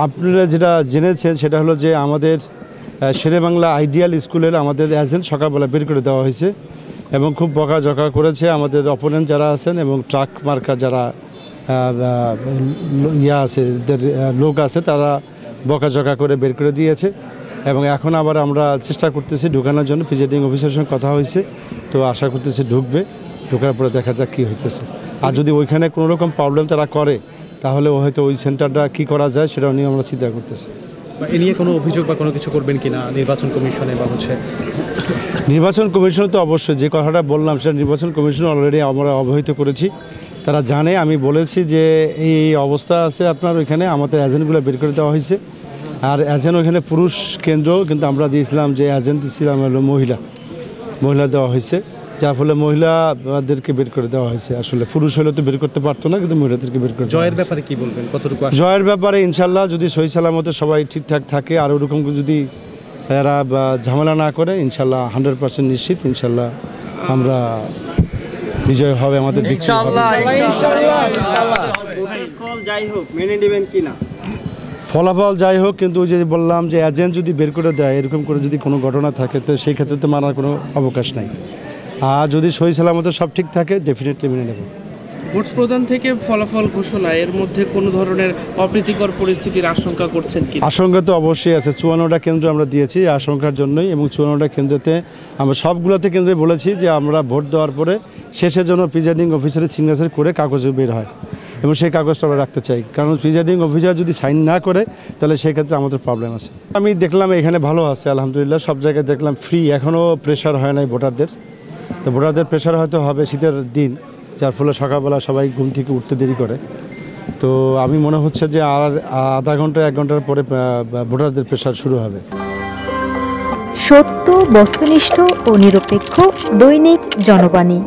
আপনারা যেটা জেনেছেন সেটা হলো যে আমাদের শেরেবাংলা আইডিয়াল স্কুলের আমাদের এজেন্ট সকালবেলা বের করে দেওয়া হয়েছে এবং খুব বকাঝকা করেছে আমাদের অপোনেন্ট যারা আছেন এবং ট্রাক মার্কা যারা আছে লোক আছে তারা বকাঝকা করে বের করে দিয়েছে এবং এখন আবার আমরা চেষ্টা করতেছি ঢুকানোর জন্য প্রিজাইডিং অফিসারের সঙ্গে কথা হয়েছে। তো আশা করতেছি ঢুকার পরে দেখা যাক কী হইতেছে। আর যদি ওইখানে কোনো রকম প্রবলেম তারা করে তাহলে হয়তো ওই সেন্টারটা কী করা যায় সেটা নিয়ে আমরা চিন্তা করতেছি। এ নিয়ে কোনো অভিযোগ বা কোনো কিছু করবেন কিনা নির্বাচন কমিশনে বা নির্বাচন কমিশন তো অবশ্যই যে কথাটা বললাম সেটা নির্বাচন কমিশন অলরেডি আমরা অবহিত করেছি, তারা জানে। আমি বলেছি যে এই অবস্থা আছে আপনার ওইখানে আমাদের এজেন্টগুলো বের করে দেওয়া হয়েছে। আর এজেন্ট ওইখানে পুরুষ কেন্দ্র কিন্তু আমরা দিয়েছিলাম যে এজেন্ট দিয়েছিলাম হলো মহিলা দেওয়া হয়েছে, যার ফলে মহিলাদেরকে বের করে দেওয়া হয়েছে। আসলে পুরুষ হলে তো বের করতে পারতো না, কিন্তু মহিলাদেরকে বের করে। জয়ের ব্যাপারে কি বলবেন, কতটুকু? জয়ের ব্যাপারে ইনশাল্লাহ যদি সহি সালামতে সবাই ঠিকঠাক থাকে আর ওরকম যদি এরা ঝামেলা না করে ইনশাল্লাহ 100% নিশ্চিত ইনশাল্লাহ আমরা বিজয় হবে আমাদের। ফলাফল যাই হোক, কিন্তু ওই যে বললাম যে এজেন্ট যদি বের করে দেয় এরকম করে যদি কোনো ঘটনা থাকে তো সেই ক্ষেত্রে তো মানার কোনো অবকাশ নাই। আর যদি সহি সালামতে সব ঠিক থাকে ডেফিনেটলি মেনে নেব। ভোট প্রদান থেকে ফলাফল ঘোষণা এর মধ্যে কোনো ধরনের অপ্রীতিকর পরিস্থিতির আশঙ্কা করছেন কি? আশঙ্কা তো অবশ্যই আছে। 54টা কেন্দ্র আমরা দিয়েছি আশঙ্কার জন্যই, এবং 54টা কেন্দ্রতে আমরা সবগুলোতে কেন্দ্রে বলেছি যে আমরা ভোট দেওয়ার পরে শেষের জন্য প্রিজাইডিং অফিসারের সিগনেচার করে কাগজে বের হয় এবং সেই কাগজটা আমরা রাখতে চাই, কারণ প্রিজাইডিং অফিসার যদি সাইন না করে তাহলে সেই ক্ষেত্রে আমাদের প্রবলেম আছে। আমি দেখলাম এখানে ভালো আছে আলহামদুলিল্লাহ, সব জায়গায় দেখলাম ফ্রি, এখনও প্রেশার হয় নাই ভোটারদের। তো ভোটারদের প্রেশার হয়তো হবে শীতের দিন, যার ফলে সকালবেলা সবাই ঘুম থেকে উঠতে দেরি করে। তো আমি মনে হচ্ছে যে আর আধা ঘন্টা 1 ঘন্টার পরে ভোটারদের প্রেশার শুরু হবে। সত্য, বস্তুনিষ্ঠ ও নিরপেক্ষ দৈনিক জনবাণী।